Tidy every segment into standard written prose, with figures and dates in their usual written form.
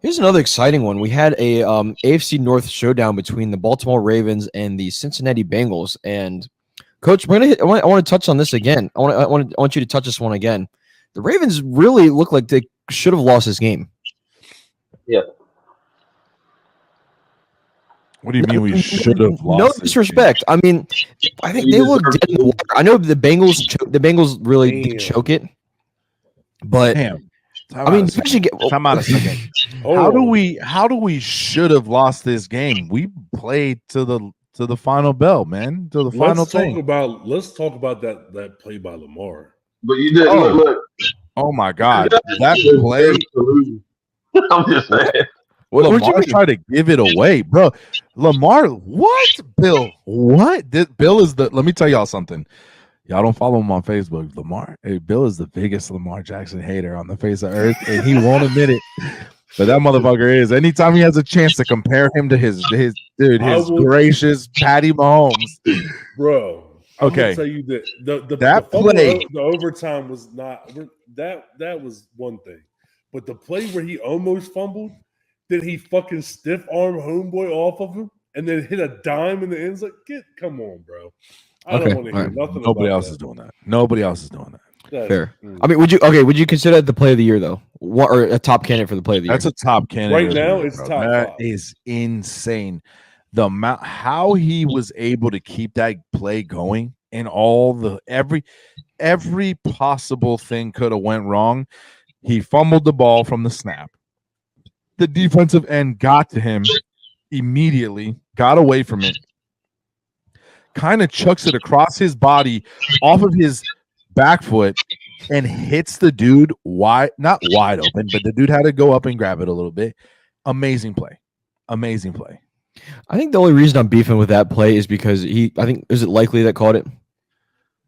Here's another exciting one. We had a AFC North showdown between the Baltimore Ravens and the Cincinnati Bengals. And Coach, I want to touch on this again. I want you to touch this one again. The Ravens really look like they should have lost this game. Yeah. What do you mean we should have lost? No disrespect. I mean, I think they look dead in the water. I know the Bengals really did choke it, but Damn. I mean, especially time out a second. How do we should have lost this game? We played to the final bell, man. To the final thing. Let's talk about that play by Lamar. But you did look. Oh my God, that play! I'm just saying. Well, Lamar tried to give it away, bro. Lamar, what? Bill, what? Bill is the. Let me tell y'all something. Y'all don't follow him on Facebook. Bill is the biggest Lamar Jackson hater on the face of earth, and he won't admit it. But that motherfucker is. Anytime he has a chance to compare him to his gracious Patty Mahomes, bro. Okay. I'm gonna tell you that that play, the overtime was not that was one thing, but the play where he almost fumbled, then he fucking stiff arm homeboy off of him, and then hit a dime in the end. Like, come on, bro. I don't want to hear nothing. Nobody else is doing that. Nobody else is doing that. Fair. I mean, would you consider that the play of the year though, or a top candidate for the play of the year? That's a top candidate right now. It's top. That is insane. The amount how he was able to keep that play going and all the every possible thing could have went wrong. He fumbled the ball from the snap. The defensive end got to him immediately, got away from it, kind of chucks it across his body off of his back foot and hits the dude not wide open, but the dude had to go up and grab it a little bit. Amazing play. Amazing play. I think the only reason I'm beefing with that play is because is it likely that caught it?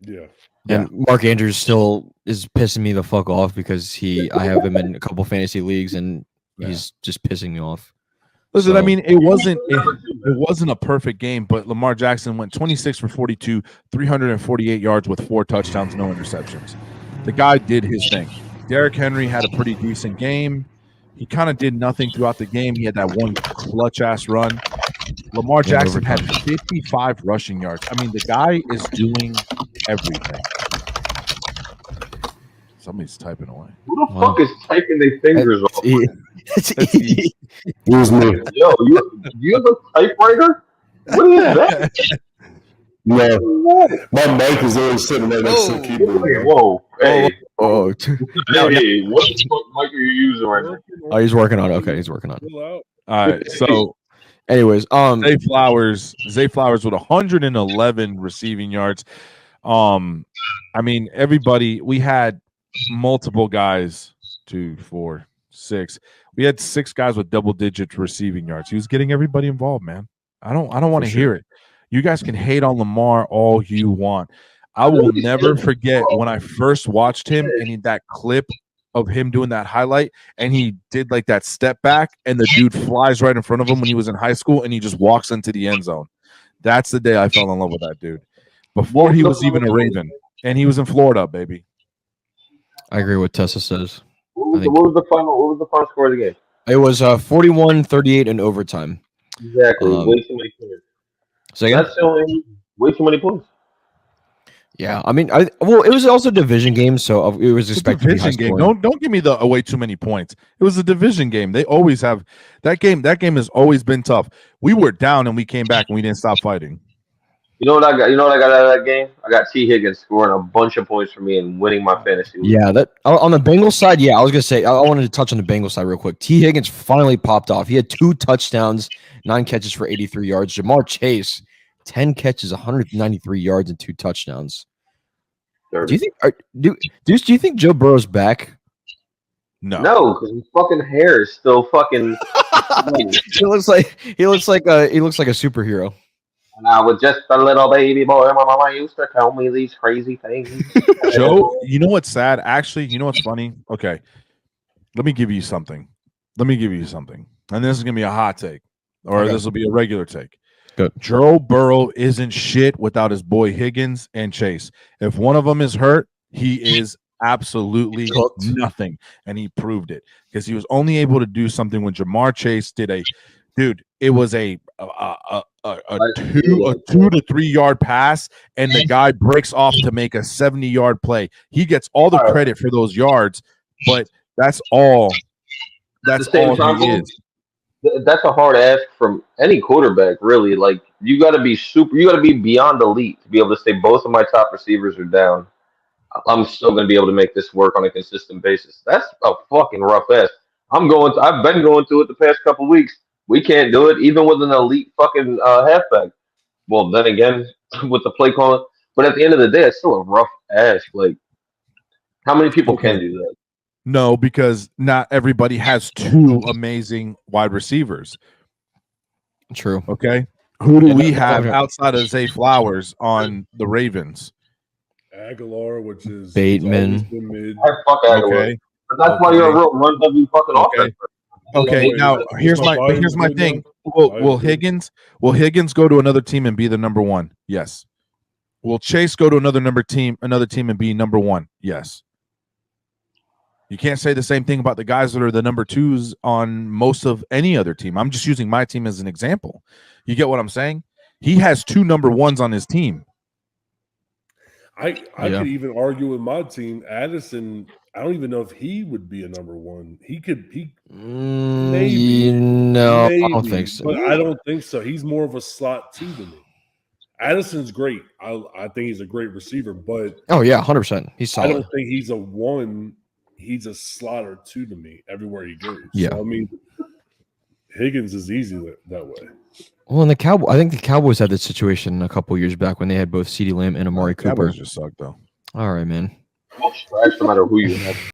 Yeah. And Mark Andrews still is pissing me the fuck off because I have him in a couple fantasy leagues and he's just pissing me off. Listen, I mean, it wasn't a perfect game, but Lamar Jackson went 26 for 42, 348 yards with 4 touchdowns, no interceptions. The guy did his thing. Derrick Henry had a pretty decent game. He kind of did nothing throughout the game. He had that one clutch-ass run. Lamar Jackson had 55 rushing yards. I mean, the guy is doing everything. Somebody's typing away. Who the fuck is typing their fingers off? It was me. Yo, you have a typewriter? What is that? No, my mic is always sitting right next to the keyboard. Whoa, hey. Oh, Hey, what the fuck mic are you using right now? Oh, he's working on it. Okay, he's working on it. All right, so anyways, Zay Flowers with 111 receiving yards. I mean, everybody, we had multiple guys, 2, 4, 6. We had 6 guys with double-digit receiving yards. He was getting everybody involved, man. I don't want to hear it. You guys can hate on Lamar all you want. I will never forget when I first watched him and that clip of him doing that highlight, and he did like that step back, and the dude flies right in front of him when he was in high school, and he just walks into the end zone. That's the day I fell in love with that dude. Before he was even a Raven, and he was in Florida, baby. I agree with Tessa says. What was the final score of the game? It was 41-38 in overtime. Exactly. Way too many points. So again? That's only way too many points. Yeah, I mean, it was also a division game, so it was expected to be high game. scoring. Don't give me the way too many points. It was a division game. They always have that game. That game has always been tough. We were down and we came back and we didn't stop fighting. You know what I got? You know what I got out of that game? I got T. Higgins scoring a bunch of points for me and winning my fantasy league. Yeah, that on the Bengals side. Yeah, I was gonna say I wanted to touch on the Bengals side real quick. T. Higgins finally popped off. He had 2 touchdowns, 9 catches for 83 yards. Jamar Chase, 10 catches, 193 yards, and 2 touchdowns. 30. Do you think Joe Burrow's back? No, because his fucking hair is still fucking. he looks like a superhero. And I was just a little baby boy. My mama used to tell me these crazy things. Joe, you know what's sad? Actually, you know what's funny? Okay, let me give you something. And this is gonna be a hot take, or this will be a regular take. Good. Joe Burrow isn't shit without his boy Higgins and Chase. If one of them is hurt, he is absolutely Cooked. nothing, and he proved it because he was only able to do something when Jamar Chase did it was a 2 to 3 yard pass, and the guy breaks off to make a 70-yard play. He gets all the credit for those yards, but that's all. That's all he is. That's a hard ask from any quarterback, really. Like you got to be beyond elite to be able to say both of my top receivers are down. I'm still going to be able to make this work on a consistent basis. That's a fucking rough ask. I've been going through it the past couple weeks. We can't do it even with an elite fucking halfback. Well, then again, with the play calling, but at the end of the day, it's still a rough ask. Like, how many people can do that? No, because not everybody has two amazing wide receivers. True. Okay. Who do we have outside of Zay Flowers on the Ravens? Aguilar, which is Bateman. mid. Fuck Aguilar. Okay. But that's why you're a real run W fucking offense. Okay. Now here's my thing. Will Higgins go to another team and be the number one? Yes. Will Chase go to another team and be number one? Yes. You can't say the same thing about the guys that are the number twos on most of any other team. I'm just using my team as an example. You get what I'm saying? He has two number ones on his team. I could even argue with my team. Addison, I don't even know if he would be a number one. Maybe. No, I don't think so. But I don't think so. He's more of a slot two to me. Addison's great. I think he's a great receiver, but oh yeah, 100%. He's solid. I don't think he's a one. He's a slot or two to me everywhere he goes. Yeah. So, I mean, Higgins is easy that way. Well, and I think the Cowboys had this situation a couple years back when they had both CeeDee Lamb and Amari Cooper. Cowboys just suck though. All right, man. No matter who you have.